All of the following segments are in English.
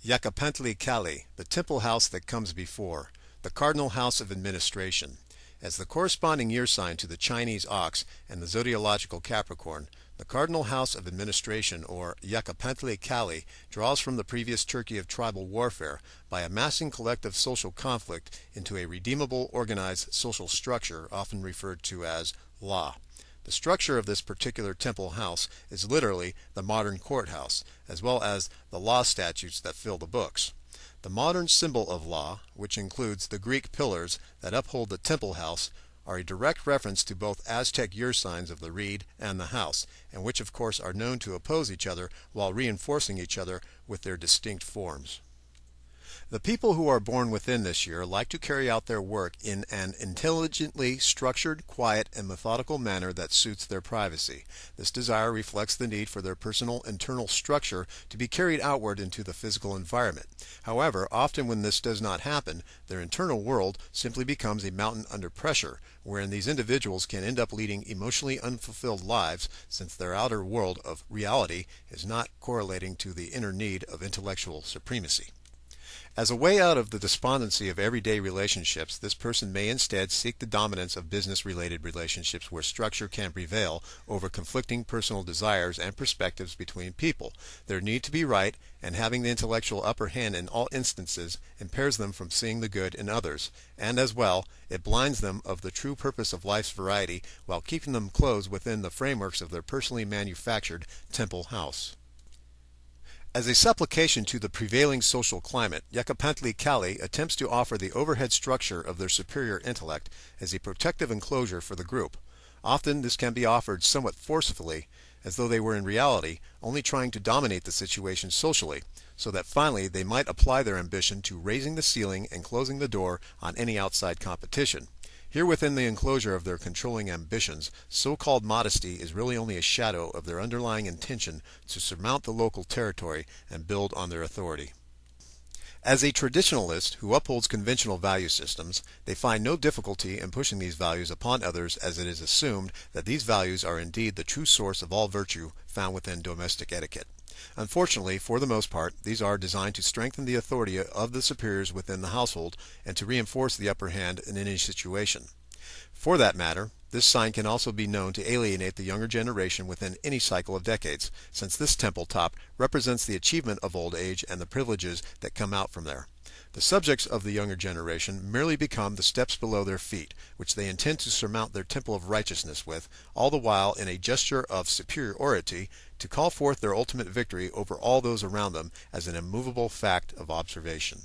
Yakapantli Kali, the temple house that comes before, the cardinal house of administration. As the corresponding year sign to the Chinese ox and the zodiacal Capricorn, the cardinal house of administration, or Yakapantli Kali, draws from the previous Turkey of tribal warfare by amassing collective social conflict into a redeemable organized social structure often referred to as law. The structure of this particular temple house is literally the modern courthouse, as well as the law statutes that fill the books. The modern symbol of law, which includes the Greek pillars that uphold the temple house, are a direct reference to both Aztec year signs of the reed and the house, and which of course are known to oppose each other while reinforcing each other with their distinct forms. The people who are born within this year like to carry out their work in an intelligently structured, quiet, and methodical manner that suits their privacy. This desire reflects the need for their personal internal structure to be carried outward into the physical environment. However, often when this does not happen, their internal world simply becomes a mountain under pressure, wherein these individuals can end up leading emotionally unfulfilled lives since their outer world of reality is not correlating to the inner need of intellectual supremacy. As a way out of the despondency of everyday relationships, this person may instead seek the dominance of business-related relationships where structure can prevail over conflicting personal desires and perspectives between people. Their need to be right and having the intellectual upper hand in all instances impairs them from seeing the good in others, and as well, it blinds them of the true purpose of life's variety while keeping them closed within the frameworks of their personally manufactured temple house. As a supplication to the prevailing social climate, Yakapantli Kali attempts to offer the overhead structure of their superior intellect as a protective enclosure for the group. Often this can be offered somewhat forcefully, as though they were in reality only trying to dominate the situation socially, so that finally they might apply their ambition to raising the ceiling and closing the door on any outside competition. Here within the enclosure of their controlling ambitions, so-called modesty is really only a shadow of their underlying intention to surmount the local territory and build on their authority. As a traditionalist who upholds conventional value systems, they find no difficulty in pushing these values upon others, as it is assumed that these values are indeed the true source of all virtue found within domestic etiquette. Unfortunately, for the most part, these are designed to strengthen the authority of the superiors within the household and to reinforce the upper hand in any situation. For that matter, this sign can also be known to alienate the younger generation within any cycle of decades, since this temple top represents the achievement of old age and the privileges that come out from there. The subjects of the younger generation merely become the steps below their feet, which they intend to surmount their temple of righteousness with, all the while in a gesture of superiority to call forth their ultimate victory over all those around them as an immovable fact of observation.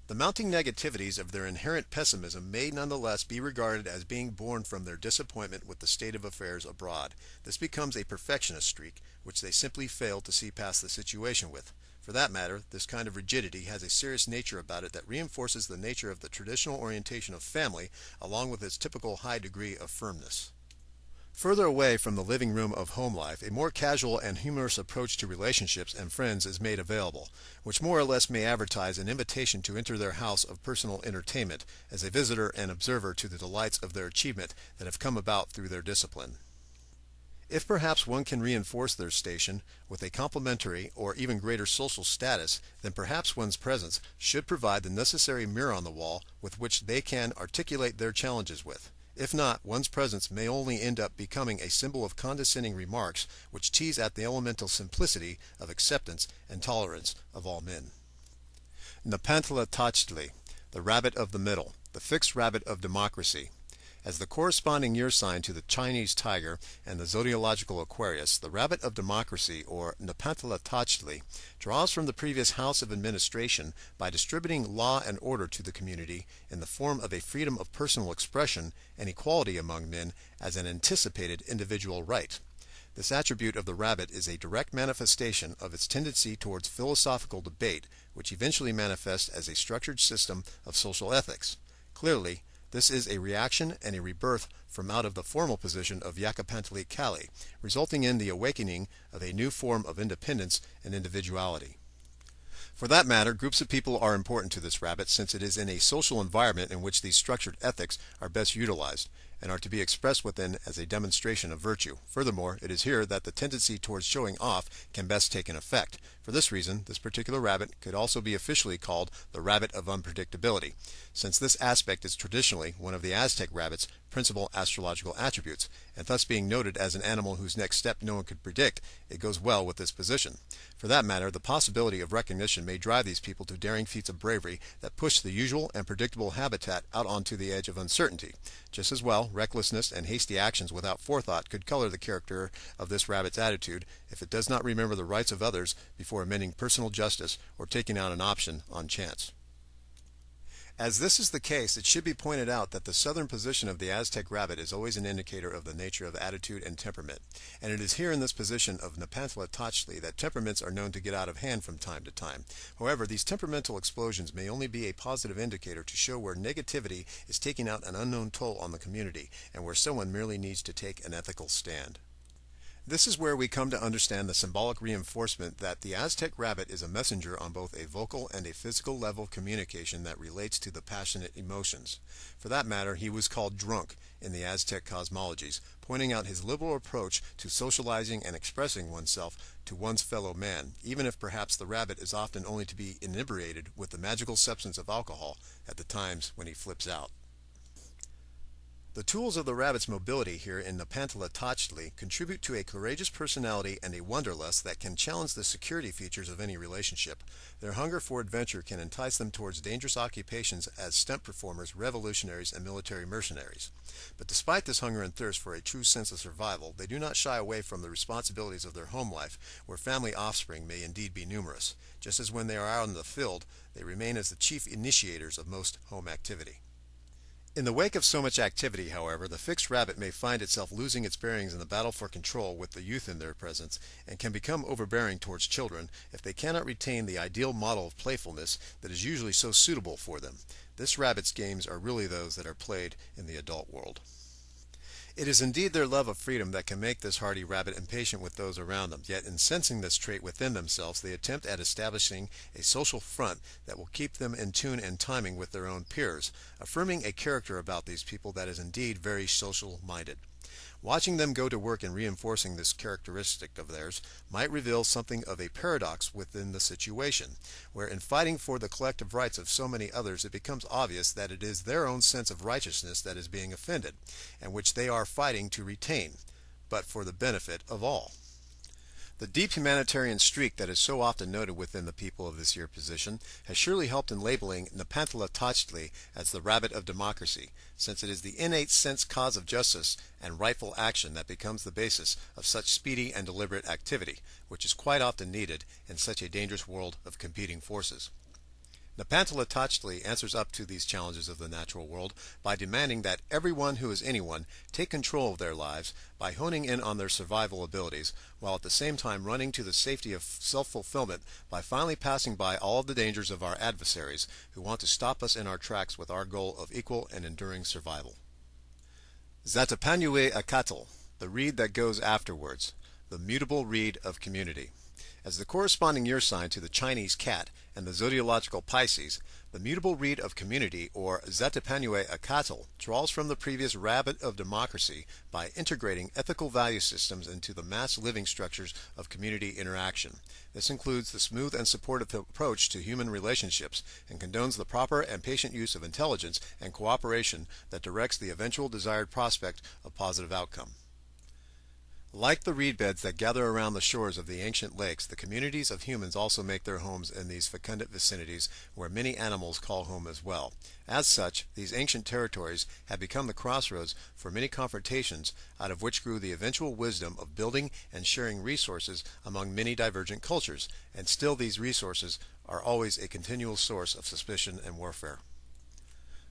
The mounting negativities of their inherent pessimism may nonetheless be regarded as being born from their disappointment with the state of affairs abroad. This becomes a perfectionist streak, which they simply fail to see past the situation with. For that matter, this kind of rigidity has a serious nature about it that reinforces the nature of the traditional orientation of family, along with its typical high degree of firmness. Further away from the living room of home life, a more casual and humorous approach to relationships and friends is made available, which more or less may advertise an invitation to enter their house of personal entertainment as a visitor and observer to the delights of their achievement that have come about through their discipline. If perhaps one can reinforce their station with a complementary or even greater social status, then perhaps one's presence should provide the necessary mirror on the wall with which they can articulate their challenges with. If not, one's presence may only end up becoming a symbol of condescending remarks which tease at the elemental simplicity of acceptance and tolerance of all men. Napantla, the rabbit of the middle, the fixed rabbit of democracy. As the corresponding year sign to the Chinese tiger and the zodiacal Aquarius, the rabbit of democracy, or Napantla, draws from the previous house of administration by distributing law and order to the community in the form of a freedom of personal expression and equality among men as an anticipated individual right. This attribute of the rabbit is a direct manifestation of its tendency towards philosophical debate, which eventually manifests as a structured system of social ethics. Clearly, this is a reaction and a rebirth from out of the formal position of Yakapantli Kali, resulting in the awakening of a new form of independence and individuality. For that matter, groups of people are important to this rabbit since it is in a social environment in which these structured ethics are best utilized. and are to be expressed within as a demonstration of virtue. Furthermore, it is here that the tendency towards showing off can best take an effect. For this reason, this particular rabbit could also be officially called the rabbit of unpredictability, since this aspect is traditionally one of the Aztec rabbit's principal astrological attributes, and thus being noted as an animal whose next step no one could predict, it goes well with this position. For that matter, the possibility of recognition may drive these people to daring feats of bravery that push the usual and predictable habitat out onto the edge of uncertainty. Just as well, recklessness and hasty actions without forethought could color the character of this rabbit's attitude if it does not remember the rights of others before amending personal justice or taking out an option on chance. As this is the case, it should be pointed out that the southern position of the Aztec rabbit is always an indicator of the nature of attitude and temperament, and it is here in this position of Nepantla-Tlachtli that temperaments are known to get out of hand from time to time. However, these temperamental explosions may only be a positive indicator to show where negativity is taking out an unknown toll on the community, and where someone merely needs to take an ethical stand. This is where we come to understand the symbolic reinforcement that the Aztec rabbit is a messenger on both a vocal and a physical level of communication that relates to the passionate emotions. For that matter, he was called drunk in the Aztec cosmologies, pointing out his liberal approach to socializing and expressing oneself to one's fellow man, even if perhaps the rabbit is often only to be inebriated with the magical substance of alcohol at the times when he flips out. The tools of the rabbit's mobility here in Nepantla-Tlachtli contribute to a courageous personality and a wanderlust that can challenge the security features of any relationship. Their hunger for adventure can entice them towards dangerous occupations as stunt performers, revolutionaries, and military mercenaries. But despite this hunger and thirst for a true sense of survival, they do not shy away from the responsibilities of their home life, where family offspring may indeed be numerous. Just as when they are out in the field, they remain as the chief initiators of most home activity. In the wake of so much activity, however, the fixed rabbit may find itself losing its bearings in the battle for control with the youth in their presence, and can become overbearing towards children if they cannot retain the ideal model of playfulness that is usually so suitable for them. This rabbit's games are really those that are played in the adult world. It is indeed their love of freedom that can make this hardy rabbit impatient with those around them, yet in sensing this trait within themselves, they attempt at establishing a social front that will keep them in tune and timing with their own peers, affirming a character about these people that is indeed very social-minded. Watching them go to work in reinforcing this characteristic of theirs might reveal something of a paradox within the situation, where in fighting for the collective rights of so many others it becomes obvious that it is their own sense of righteousness that is being offended, and which they are fighting to retain, but for the benefit of all. The deep humanitarian streak that is so often noted within the people of this year position has surely helped in labeling Nepantla-Tlachtli as the rabbit of democracy, since it is the innate sense cause of justice and rightful action that becomes the basis of such speedy and deliberate activity, which is quite often needed in such a dangerous world of competing forces. Nepantla-Tlachtli answers up to these challenges of the natural world by demanding that everyone who is anyone take control of their lives by honing in on their survival abilities, while at the same time running to the safety of self-fulfillment by finally passing by all of the dangers of our adversaries who want to stop us in our tracks with our goal of equal and enduring survival. Zatapanue Acatl, the reed that goes afterwards, the mutable reed of community. As the corresponding year sign to the Chinese cat and the zodiacal Pisces, the mutable reed of community, or Zatapanue Acatl, draws from the previous rabbit of democracy by integrating ethical value systems into the mass living structures of community interaction. This includes the smooth and supportive approach to human relationships and condones the proper and patient use of intelligence and cooperation that directs the eventual desired prospect of positive outcome. Like the reed beds that gather around the shores of the ancient lakes, the communities of humans also make their homes in these fecundant vicinities where many animals call home as well. As such, these ancient territories have become the crossroads for many confrontations, out of which grew the eventual wisdom of building and sharing resources among many divergent cultures, and still these resources are always a continual source of suspicion and warfare.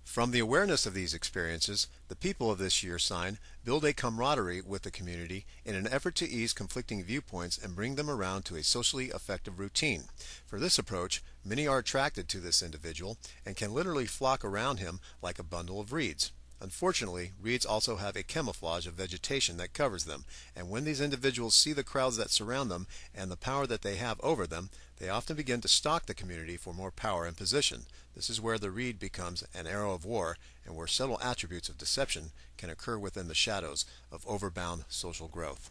From the awareness of these experiences, the people of this year sign build a camaraderie with the community in an effort to ease conflicting viewpoints and bring them around to a socially effective routine. For this approach, many are attracted to this individual and can literally flock around him like a bundle of reeds. Unfortunately, reeds also have a camouflage of vegetation that covers them, and when these individuals see the crowds that surround them and the power that they have over them, They often begin to stalk the community for more power and position. This is where the reed becomes an arrow of war and where subtle attributes of deception can occur within the shadows of overbound social growth.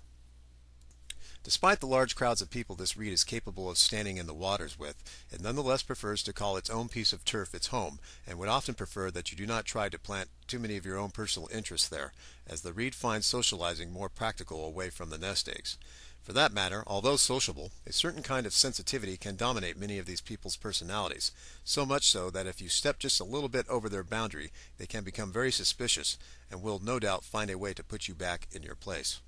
Despite the large crowds of people this reed is capable of standing in the waters with, it nonetheless prefers to call its own piece of turf its home, and would often prefer that you do not try to plant too many of your own personal interests there, as the reed finds socializing more practical away from the nest eggs. For that matter, although sociable, a certain kind of sensitivity can dominate many of these people's personalities, so much so that if you step just a little bit over their boundary, they can become very suspicious and will no doubt find a way to put you back in your place.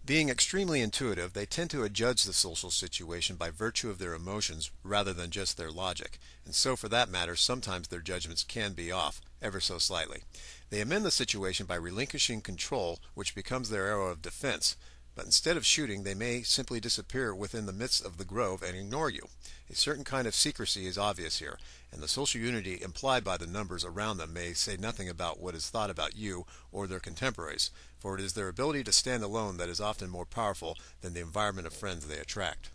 Being extremely intuitive, they tend to adjudge the social situation by virtue of their emotions rather than just their logic, and so for that matter, sometimes their judgments can be off, ever so slightly. They amend the situation by relinquishing control, which becomes their arrow of defense, but instead of shooting, they may simply disappear within the midst of the grove and ignore you. A certain kind of secrecy is obvious here, and the social unity implied by the numbers around them may say nothing about what is thought about you or their contemporaries, for it is their ability to stand alone that is often more powerful than the environment of friends they attract.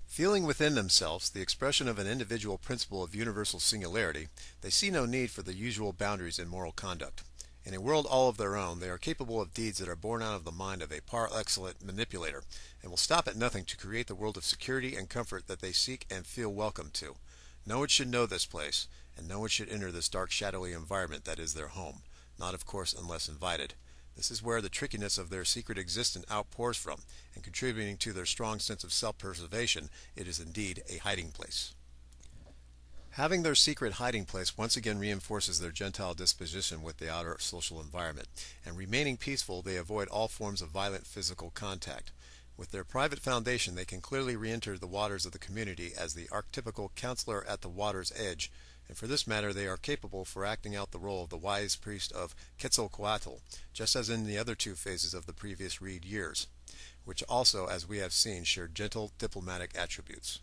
Feeling within themselves the expression of an individual principle of universal singularity, they see no need for the usual boundaries in moral conduct. In a world all of their own, they are capable of deeds that are born out of the mind of a par excellent manipulator, and will stop at nothing to create the world of security and comfort that they seek and feel welcome to. No one should know this place, and no one should enter this dark, shadowy environment that is their home, not of course unless invited. This is where the trickiness of their secret existence outpours from, and contributing to their strong sense of self-preservation, it is indeed a hiding place. Having their secret hiding place once again reinforces their Gentile disposition with the outer social environment, and remaining peaceful, they avoid all forms of violent physical contact. With their private foundation, they can clearly re-enter the waters of the community as the archetypical counselor at the water's edge, and for this matter they are capable for acting out the role of the wise priest of Quetzalcoatl, just as in the other two phases of the previous reed years, which also, as we have seen, share gentle diplomatic attributes.